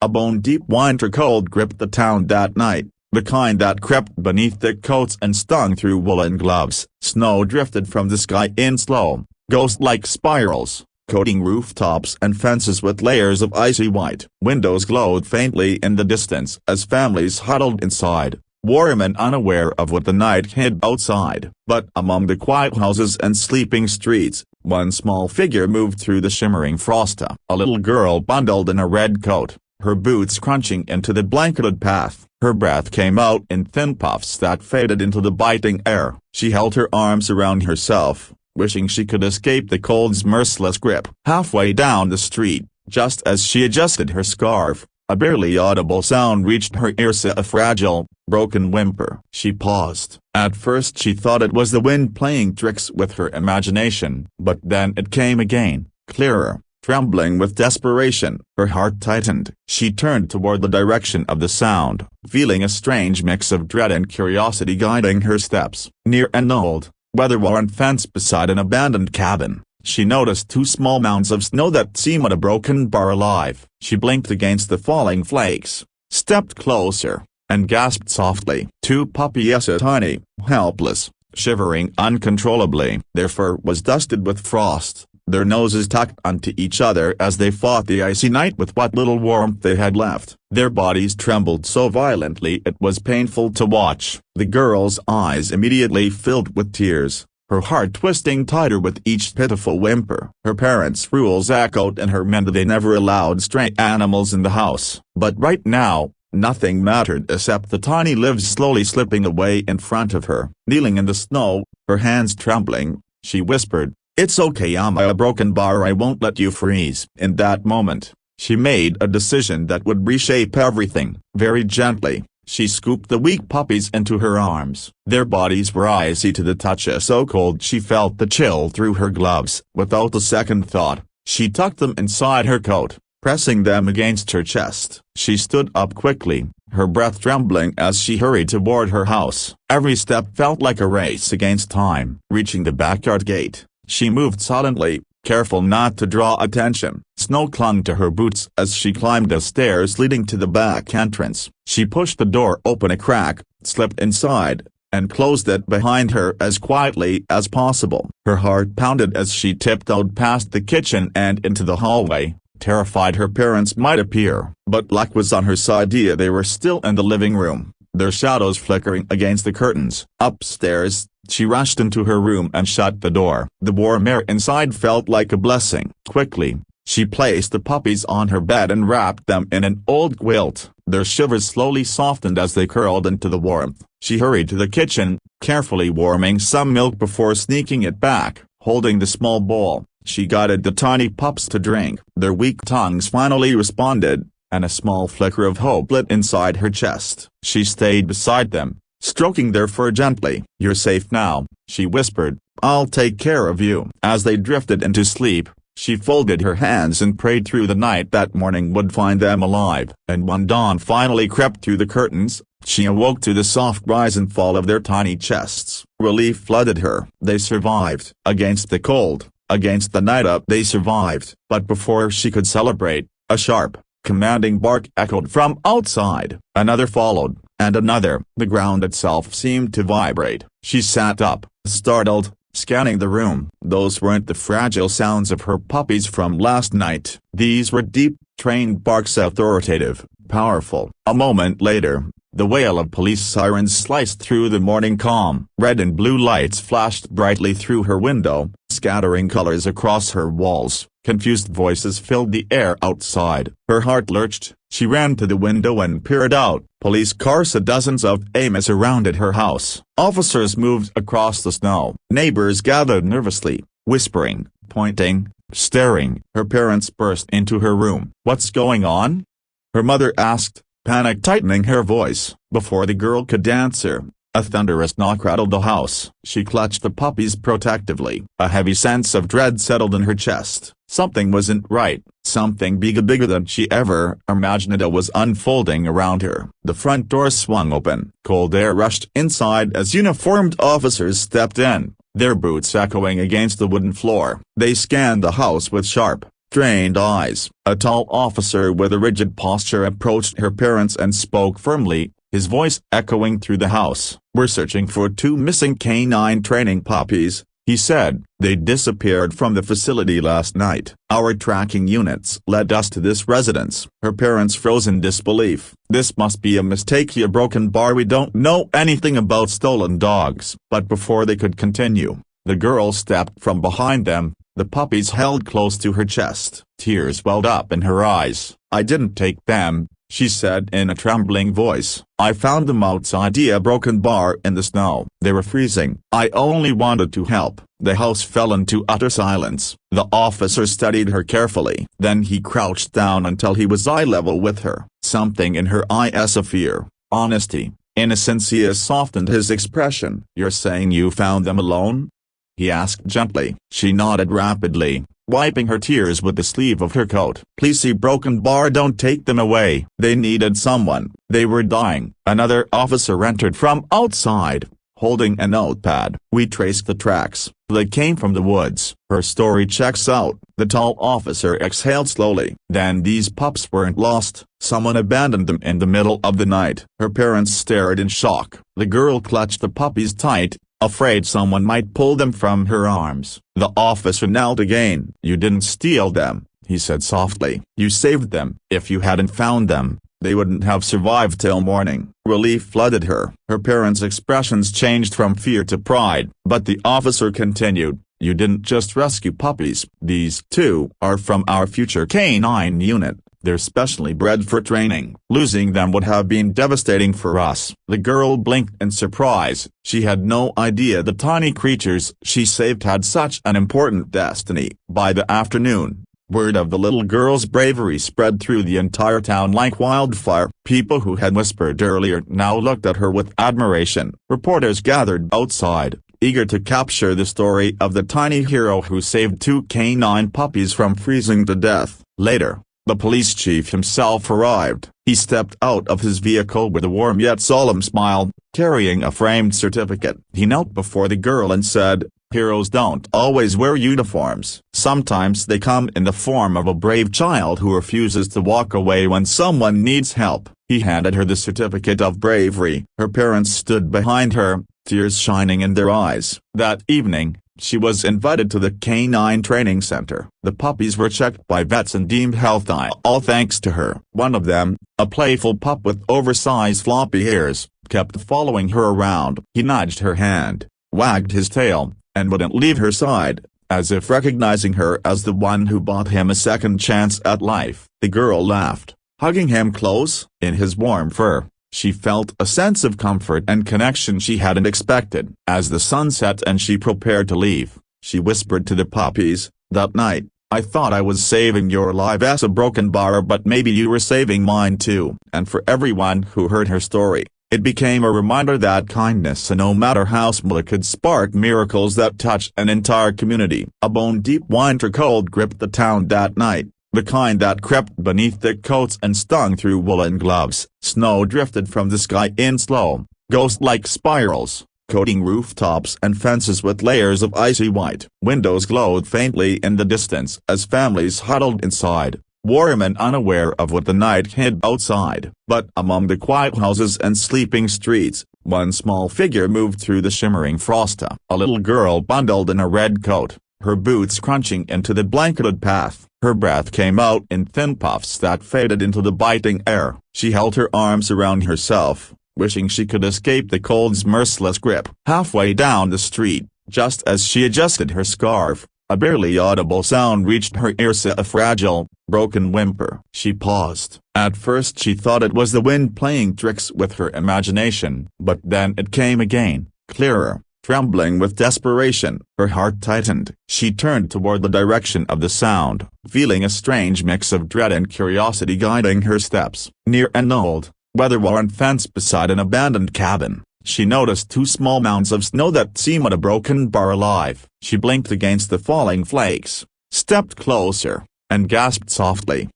A bone-deep winter cold gripped the town that night, the kind that crept beneath thick coats and stung through woolen gloves. Snow drifted from the sky in slow, ghost-like spirals, coating rooftops and fences with layers of icy white. Windows glowed faintly in the distance as families huddled inside, warm and unaware of what the night hid outside. But among the quiet houses and sleeping streets, one small figure moved through the shimmering frost. A little girl bundled in a red coat, her boots crunching into the blanketed path. Her breath came out in thin puffs that faded into the biting air. She held her arms around herself, wishing she could escape the cold's merciless grip. Halfway down the street, just as she adjusted her scarf, a barely audible sound reached her ears, a fragile, broken whimper. She paused. At first she thought it was the wind playing tricks with her imagination, but then it came again, clearer. Trembling with desperation, her heart tightened. She turned toward the direction of the sound, feeling a strange mix of dread and curiosity guiding her steps. Near an old, weather-worn fence beside an abandoned cabin, she noticed two small mounds of snow that seemed a broken bar alive. She blinked against the falling flakes, stepped closer, and gasped softly. Two puppies, tiny, helpless, shivering uncontrollably. Their fur was dusted with frost, their noses tucked onto each other as they fought the icy night with what little warmth they had left. Their bodies trembled so violently it was painful to watch. The girl's eyes immediately filled with tears, her heart twisting tighter with each pitiful whimper. Her parents' rules echoed in her mind. They never allowed stray animals in the house. But right now, nothing mattered except the tiny lives slowly slipping away in front of her. Kneeling in the snow, her hands trembling, she whispered, "It's okay, I'm a broken bar, I won't let you freeze." In that moment, she made a decision that would reshape everything. Very gently, she scooped the weak puppies into her arms. Their bodies were icy to the touch, so cold she felt the chill through her gloves. Without a second thought, she tucked them inside her coat, pressing them against her chest. She stood up quickly, her breath trembling as she hurried toward her house. Every step felt like a race against time. Reaching the backyard gate, she moved silently, careful not to draw attention. Snow clung to her boots as she climbed the stairs leading to the back entrance. She pushed the door open a crack, slipped inside, and closed it behind her as quietly as possible. Her heart pounded as she tiptoed past the kitchen and into the hallway, terrified her parents might appear. But luck was on her side. They were still in the living room, their shadows flickering against the curtains. Upstairs, she rushed into her room and shut the door. The warm air inside felt like a blessing. Quickly, she placed the puppies on her bed and wrapped them in an old quilt. Their shivers slowly softened as they curled into the warmth. She hurried to the kitchen, carefully warming some milk before sneaking it back. Holding the small bowl, she guided the tiny pups to drink. Their weak tongues finally responded, and a small flicker of hope lit inside her chest. She stayed beside them, stroking their fur gently. "You're safe now," she whispered, "I'll take care of you." As they drifted into sleep, she folded her hands and prayed through the night that morning would find them alive. And when dawn finally crept through the curtains, she awoke to the soft rise and fall of their tiny chests. Relief flooded her. They survived. Against the cold, against the night up, they survived. But before she could celebrate, a sharp, commanding bark echoed from outside. Another followed, and another. The ground itself seemed to vibrate. She sat up, startled, scanning the room. Those weren't the fragile sounds of her puppies from last night. These were deep, trained barks, authoritative, powerful. A moment later, the wail of police sirens sliced through the morning calm. Red and blue lights flashed brightly through her window, scattering colors across her walls. Confused voices filled the air outside. Her heart lurched. She ran to the window and peered out. Police cars, dozens of them, surrounded her house. Officers moved across the snow. Neighbors gathered nervously, whispering, pointing, staring. Her parents burst into her room. "What's going on?" her mother asked, panic tightening her voice. Before the girl could answer, a thunderous knock rattled the house. She clutched the puppies protectively. A heavy sense of dread settled in her chest. Something wasn't right. Something bigger than she ever imagined it was unfolding around her. The front door swung open. Cold air rushed inside as uniformed officers stepped in, their boots echoing against the wooden floor. They scanned the house with sharp, strained eyes. A tall officer with a rigid posture approached her parents and spoke firmly, his voice echoing through the house. "We're searching for two missing canine training puppies," he said. "They disappeared from the facility last night. Our tracking units led us to this residence." Her parents froze in disbelief. "This must be a mistake, you broken bar. We don't know anything about stolen dogs." But before they could continue, the girl stepped from behind them, the puppies held close to her chest. Tears welled up in her eyes. "I didn't take them," she said in a trembling voice. "I found them outside a broken bar in the snow. They were freezing. I only wanted to help." The house fell into utter silence. The officer studied her carefully. Then he crouched down until he was eye level with her. Something in her eyes of fear, honesty, innocence softened his expression. "You're saying you found them alone?" he asked gently. She nodded rapidly, wiping her tears with the sleeve of her coat. "Please see broken bar, don't take them away. They needed someone. They were dying." Another officer entered from outside, holding a notepad. "We traced the tracks. They came from the woods." "Her story checks out," the tall officer exhaled slowly. "Then these pups weren't lost. Someone abandoned them in the middle of the night." Her parents stared in shock. The girl clutched the puppies tight, afraid someone might pull them from her arms. The officer knelt again. "You didn't steal them," he said softly. "You saved them. If you hadn't found them, they wouldn't have survived till morning." Relief flooded her. Her parents' expressions changed from fear to pride. But the officer continued, "You didn't just rescue puppies. These two are from our future canine unit. They're specially bred for training. Losing them would have been devastating for us." The girl blinked in surprise. She had no idea the tiny creatures she saved had such an important destiny. By the afternoon, word of the little girl's bravery spread through the entire town like wildfire. People who had whispered earlier now looked at her with admiration. Reporters gathered outside, eager to capture the story of the tiny hero who saved two canine puppies from freezing to death. Later, the police chief himself arrived. He stepped out of his vehicle with a warm yet solemn smile, carrying a framed certificate. He knelt before the girl and said, "Heroes don't always wear uniforms. Sometimes they come in the form of a brave child who refuses to walk away when someone needs help." He handed her the certificate of bravery. Her parents stood behind her, tears shining in their eyes. That evening, she was invited to the canine training center. The puppies were checked by vets and deemed healthy, all thanks to her. One of them, a playful pup with oversized floppy ears, kept following her around. He nudged her hand, wagged his tail, and wouldn't leave her side, as if recognizing her as the one who bought him a second chance at life. The girl laughed, hugging him close. In his warm fur, she felt a sense of comfort and connection she hadn't expected. As the sun set and she prepared to leave, she whispered to the puppies, "That night, I thought I was saving your life as a broken bar, but maybe you were saving mine too." And for everyone who heard her story, it became a reminder that kindness, no matter how small, could spark miracles that touch an entire community. A bone-deep winter cold gripped the town that night, the kind that crept beneath thick coats and stung through woolen gloves. Snow drifted from the sky in slow, ghost-like spirals, coating rooftops and fences with layers of icy white. Windows glowed faintly in the distance as families huddled inside, warm and unaware of what the night hid outside. But among the quiet houses and sleeping streets, one small figure moved through the shimmering frost. A little girl bundled in a red coat, her boots crunching into the blanketed path. Her breath came out in thin puffs that faded into the biting air. She held her arms around herself, wishing she could escape the cold's merciless grip. Halfway down the street, just as she adjusted her scarf, a barely audible sound reached her ears, a fragile, broken whimper. She paused. At first she thought it was the wind playing tricks with her imagination, but then it came again, clearer. Trembling with desperation, her heart tightened. She turned toward the direction of the sound, feeling a strange mix of dread and curiosity guiding her steps. Near an old, weather-worn fence beside an abandoned cabin, she noticed two small mounds of snow that seemed a broken bar alive. She blinked against the falling flakes, stepped closer, and gasped softly.